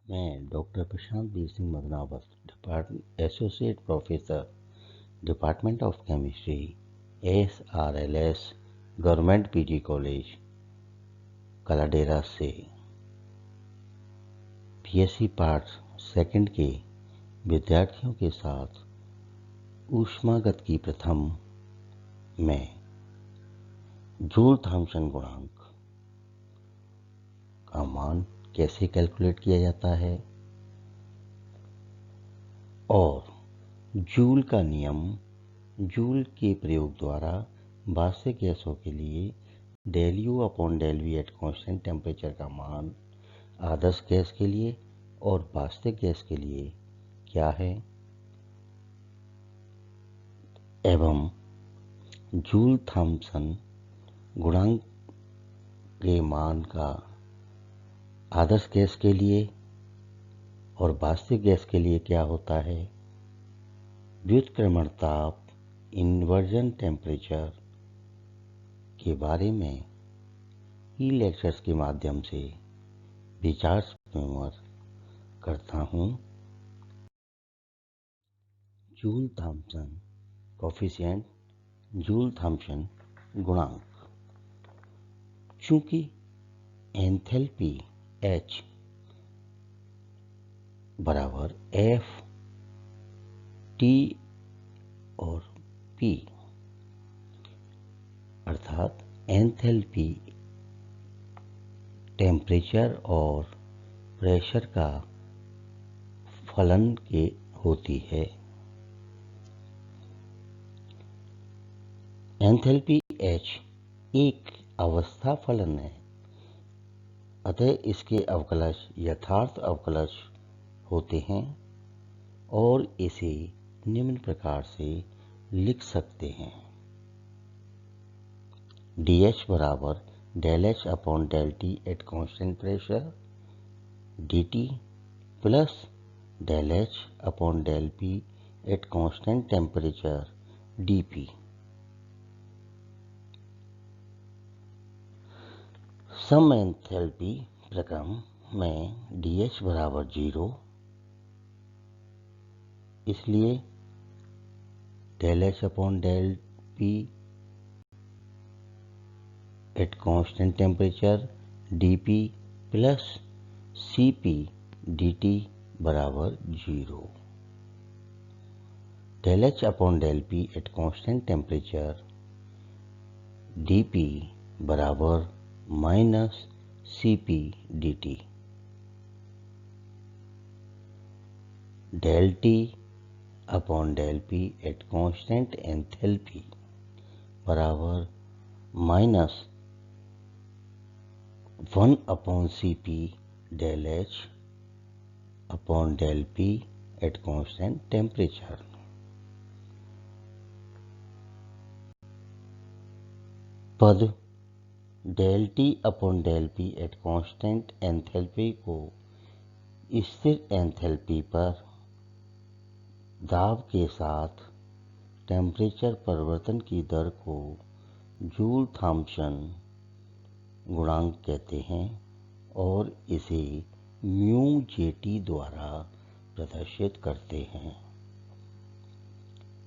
मैं doctor Prashant Bir Singh Madanawat, associate professor, department of chemistry, SRLS, government PG college, Kaladera से BSc part second के विद्यार्थियों के साथ ऊष्मागत की प्रथम में जूल थॉम्सन गुणांक का मान कैसे कैलकुलेट किया जाता है और जूल का नियम, जूल के प्रयोग द्वारा वास्तविक गैसों के लिए del U upon del V at constant temperature का मान आदर्श गैस के लिए और वास्तविक गैस के लिए क्या है एवं जूल थॉम्सन गुणांक के मान का आदर्श गैस के लिए और वास्तविक गैस के लिए क्या होता है, व्युत्क्रमण ताप, इन्वर्जन टेम्परेचर के बारे में ई लेक्चर्स के माध्यम से विचार विमर्श करता हूँ। Joule Thompson coefficient, joule Thompson गुणांक। चूंकि एंथैल्पी H बराबर F T और P अर्थात एंथैल्पी टेम्परेचर और प्रेशर का फलन के होती है। एंथैल्पी H एक अवस्था फलन है, अतः इसके अवकलज यथार्थ अवकलज होते हैं और इसे निम्न प्रकार से लिख सकते हैं। dH बराबर del H upon del T at constant pressure, dt plus del H upon del P at constant temperature, dP। सम एंथैल्पी प्रक्रम में dH बराबर 0, इसलिए del H upon del P at constant temperature, dP plus Cp dt बराबर 0। del H upon del P at constant temperature, dP बराबर minus Cp dt। del T upon del P at constant enthalpy बराबर minus 1 upon Cp del H upon del P at constant temperature. पद del T upon del P at constant enthalpy को स्थिर enthalpy पर दाब के साथ temperature परिवर्तन की दर को जूल थॉम्सन गुणांक कहते हैं और इसे म्यू जेटी द्वारा प्रदर्शित करते हैं।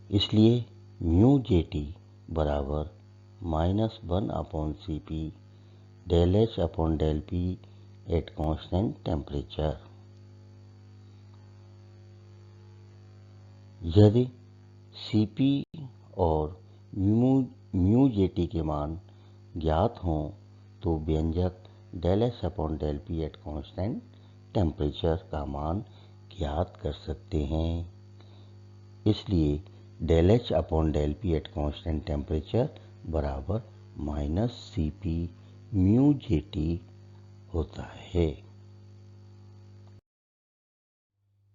इसलिए म्यू जेटी बराबर minus 1 upon Cp del H upon del P at constant temperature. यदि Cp और म्यू जेटी के मान ज्ञात हों तो व्यंजक del H upon del P at constant temperature का मान ज्ञात कर सकते हैं। इसलिए del H upon del P at constant temperature बराबर माइनस Cp म्यू जेटी होता है।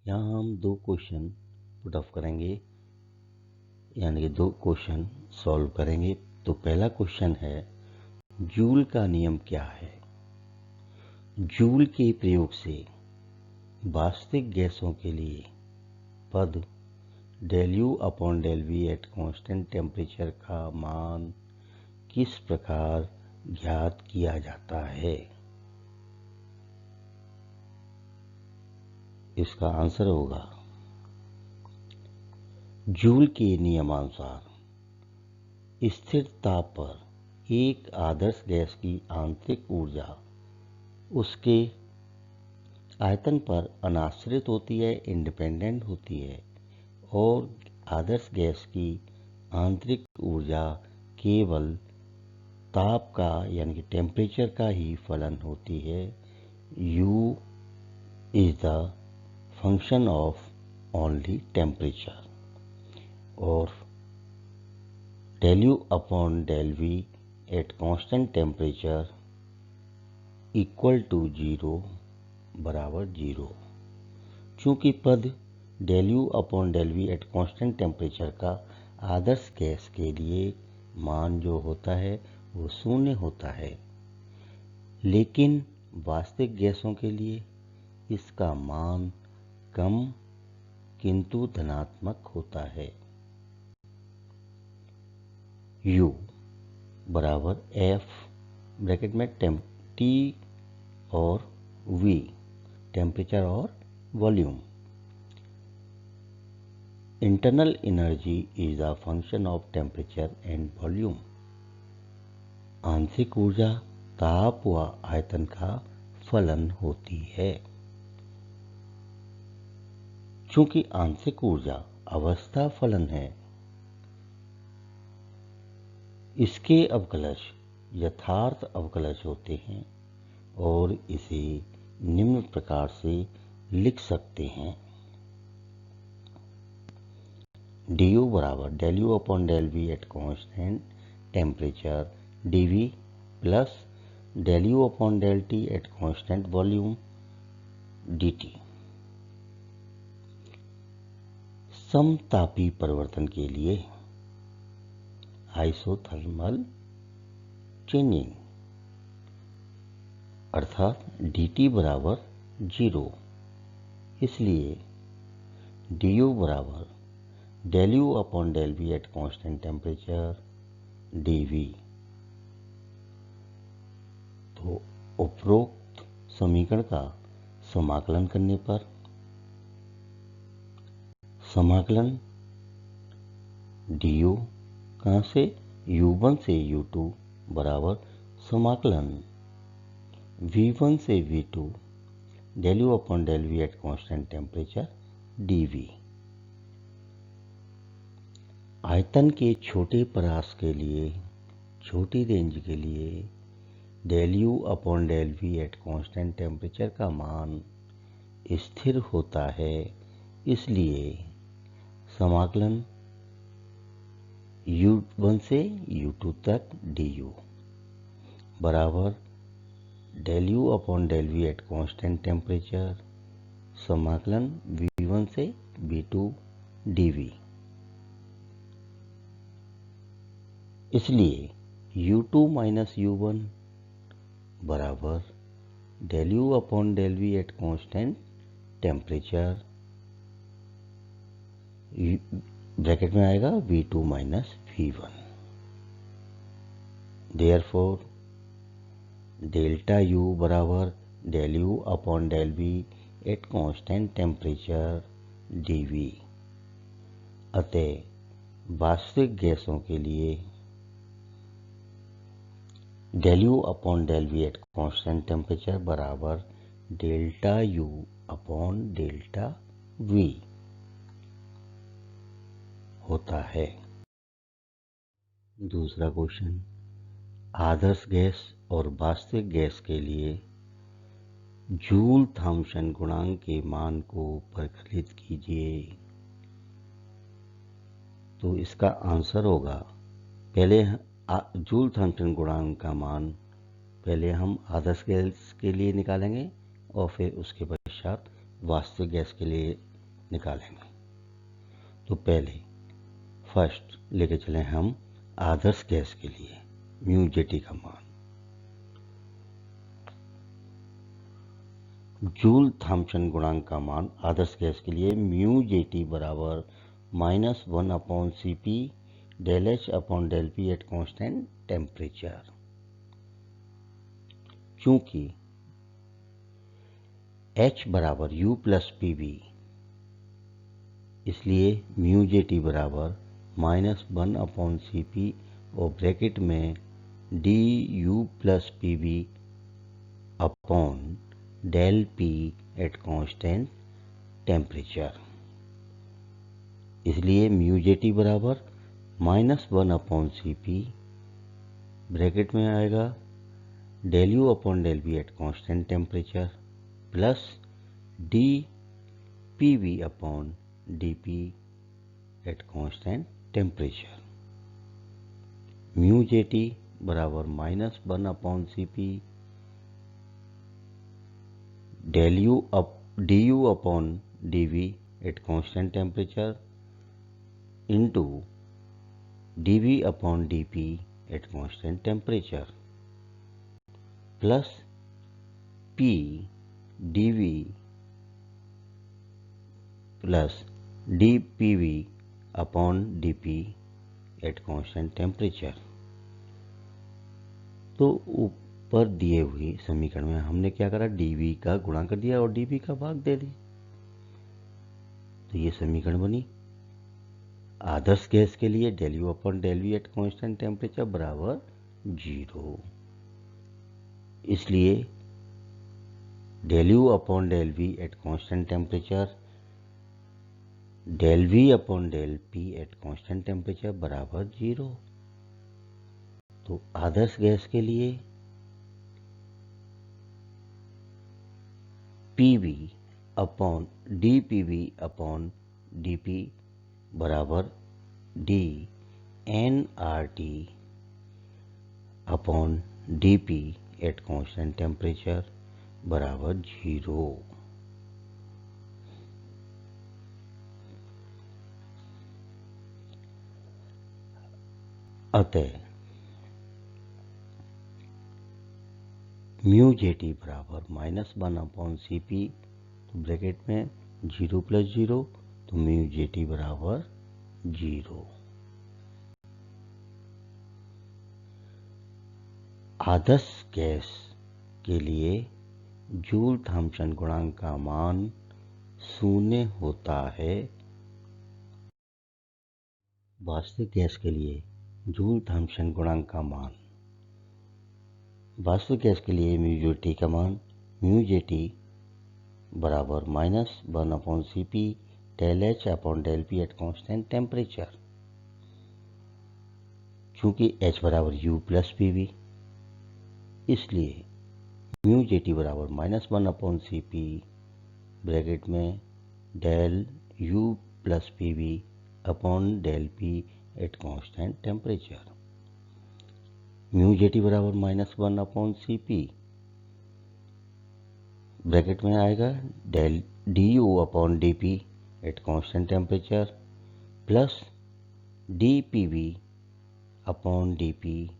यहाँ हम दो क्वेश्चन पुट ऑफ करेंगे, यानी कि दो क्वेश्चन सॉल्व करेंगे। तो पहला क्वेश्चन है, जूल का नियम क्या है। जूल के प्रयोग से वास्तविक गैसों के लिए पद del U upon del V at constant temperature का मान किस प्रकार ज्ञात किया जाता है। इसका आंसर होगा जूल के नियमानुसार स्थिर ताप पर एक आदर्श गैस की आंतरिक ऊर्जा उसके आयतन पर अनाश्रित होती है, इंडिपेंडेंट होती है, और आदर्श गैस की आंतरिक ऊर्जा केवल ताप का यानी कि टेम्परेचर का ही फलन होती है। U is the function of only temperature, और del U upon del V at constant temperature equal to 0 बराबर 0। चूंकि पद del U upon del V at constant temperature का आदर्श गैस के लिए मान जो होता है वो 0 होता है, लेकिन वास्तविक गैसों के लिए इसका मान कम किंतु धनात्मक होता है। U बराबर F ब्रैकेट में T और V टेम्परेचर और volume. Internal energy is a function of temperature and volume. आंतरिक ऊर्जा ताप व आयतन का फलन होती है। चूंकि आंतरिक ऊर्जा अवस्था फलन है, इसके अवकलज यथार्थ अवकलज होते हैं और इसे निम्न प्रकार से लिख सकते हैं। du बराबर del U upon del V at constant temperature dV plus del U upon del T at constant volume dt। समतापी परिवर्तन के लिए आइसोथर्मल चेंजिंग अर्थात dt बराबर 0, इसलिए du बराबर del U upon del V at constant temperature dV। तो उपरोक्त समीकरण का समाकलन करने पर समाकलन du कहाँ से U1 से U2 बराबर समाकलन V1 से V2 del U upon del V at constant temperature dV। आयतन के छोटे परास के लिए, छोटी रेंज के लिए del U upon del V at constant temperature का मान स्थिर होता है, इसलिए समाकलन U1 से U2 तक du बराबर del U upon del V at constant temperature समाकलन V1 से V2 dV। इसलिए U2 माइनस U1 बराबर del U upon del V at constant temperature bracket में आएगा V2 minus V1। Therefore delta U बराबर del U upon del V at constant temperature dV। अतः वास्तविक गैसों के लिए del U upon del V at constant temperature बराबर delta U upon delta V होता है। दूसरा क्वेश्चन, आदर्श गैस और वास्तविक गैस के लिए जूल थॉम्सन गुणांक के मान को परिकलित कीजिए। तो इसका आंसर होगा, पहले जूल थॉम्सन गुणांक का मान पहले हम आदर्श गैस के लिए निकालेंगे और फिर उसके पश्चात वास्तविक गैस के लिए निकालेंगे। तो पहले फर्स्ट लेके चले हम आदर्श गैस के लिए म्यू जेटी का मान। जूल थॉम्सन गुणांक का मान आदर्श गैस के लिए म्यू जेटी बराबर -1 upon CP del H upon del P at constant temperature. चूंकि H बराबर U प्लस पी वी, इसलिए म्यू जे टी बराबर -1/CP और ब्रैकेट में d U plus P V upon del P at constant temperature. इसलिए mu J T बराबर -1/CP, bracket में आएगा del U upon del P at constant temperature plus d P V upon D P at constant temperature. Mu J T बराबर -1/CP d U upon d V at constant temperature into d V upon D P at constant temperature plus P d V plus d P V upon D P at constant temperature. तो ऊपर दिए हुए समीकरण में हमने क्या करा, dv का गुणा कर दिया और dp का भाग दे दिया। तो ये समीकरण बनी। आदर्श गैस के लिए del U upon del V at constant temperature बराबर 0। इसलिए del U upon del V at constant temperature del V upon del P at constant temperature बराबर 0। तो आदर्श गैस के लिए PV upon D P V upon D P बराबर D N R T upon D P at constant temperature बराबर 0। अतः mu J T बराबर -1/CP, तो ब्रैकेट में 0 प्लस 0, तो म्यू जे टी बराबर 0। आदर्श गैस के लिए जूल थॉम्पसन गुणांक का मान 0 होता है। वास्तविक गैस के लिए जूल थॉम्पसन गुणांक का मान, वास्तविक गैस के लिए म्यू जे टी का मान म्यू जे टी बराबर -1/CP del H upon del P at constant temperature. चूंकि H बराबर U प्लस पी वी, इसलिए म्यू जे टी बराबर -1/CP ब्रैकेट में del U plus P V upon del P at constant temperature. Mu J T बराबर -1/CP, bracket में आएगा del d U upon D P at constant temperature plus d P V upon D P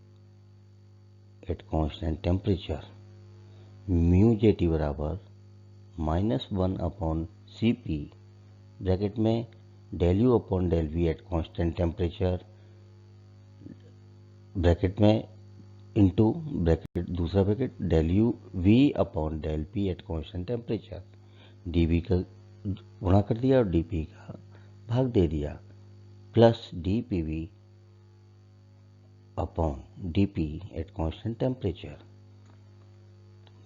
at constant temperature. Mu J T बराबर -1/CP, bracket में del U upon del V at constant temperature, bracket में into bracket दूसरा bracket del U V upon del P at constant temperature. D V का गुणा कर दिया और D P का भाग दे दिया plus d P V upon D P at constant temperature.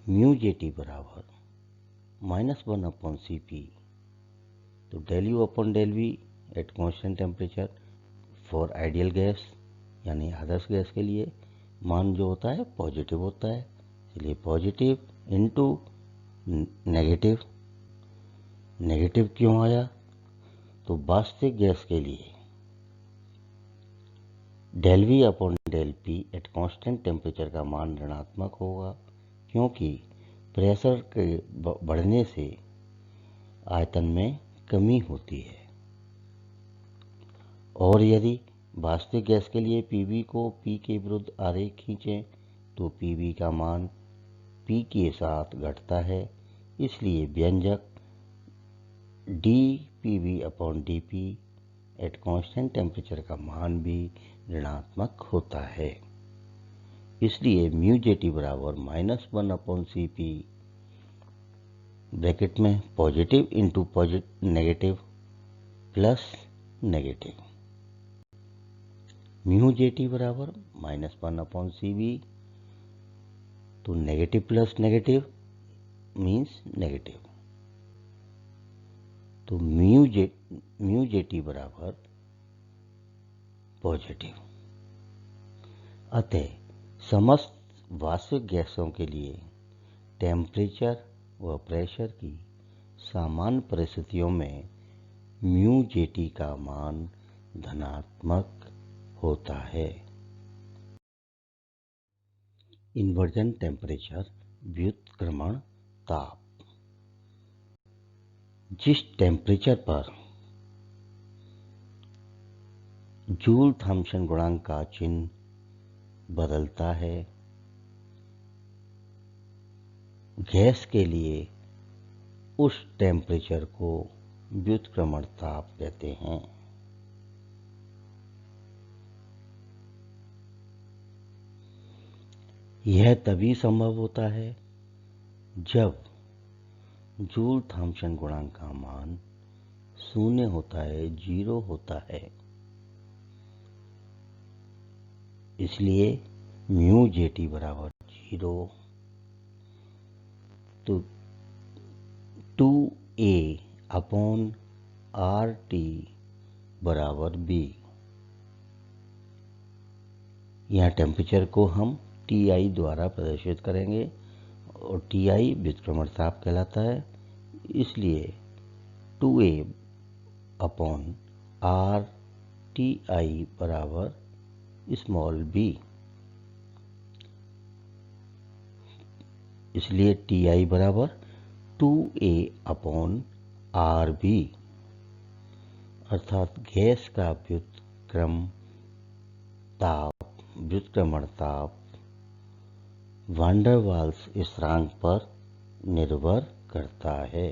Mu J T बराबर -1/CP, तो del U upon del V at constant temperature for ideal gas यानी आदर्श गैस के लिए मान जो होता है पॉजिटिव होता है, इसलिए पॉजिटिव इंटू नेगेटिव। नेगेटिव क्यों आया, तो वास्तविक गैस के लिए del V upon del P at constant temperature का मान ऋणात्मक होगा, क्योंकि प्रेशर के बढ़ने से आयतन में कमी होती है। और यदि वास्तविक गैस के लिए पीवी को P के विरुद्ध आरेख खींचें तो पीवी का मान P के साथ घटता है, इसलिए व्यंजक D P V upon D P at constant temperature का मान भी ऋणात्मक होता है। इसलिए म्यू जे टी बराबर -1/CP ब्रैकेट में positive into negative plus negative, mu J T बराबर -1/CV, तो negative plus negative means negative, तो म्यू जे टी बराबर पॉजिटिव। अतः समस्त वास्तविक गैसों के लिए टेम्परेचर व प्रेशर की सामान्य परिस्थितियों में म्यू जे टी का मान धनात्मक होता है। इन्वर्जन टेम्परेचर व्युत्क्रमण ताप, जिस टेम्परेचर पर जूल थॉम्सन गुणांक का चिन्ह बदलता है, गैस के लिए उस टेम्परेचर को व्युत्क्रमण ताप कहते हैं। यह तभी संभव होता है जब जूल थॉम्सन गुणांक का मान 0 होता है, 0 होता है। इसलिए म्यू जे टी बराबर 0, तो 2A/RT बराबर B। यहाँ टेम्परेचर को हम TI द्वारा प्रदर्शित करेंगे और TI व्युत्क्रमण ताप कहलाता है, इसलिए 2A/RTI बराबर b, इसलिए TI बराबर 2A/RB, अर्थात गैस का व्युत्क्रमण ताप वान डेर वाल्स स्थिरांक पर निर्भर करता है।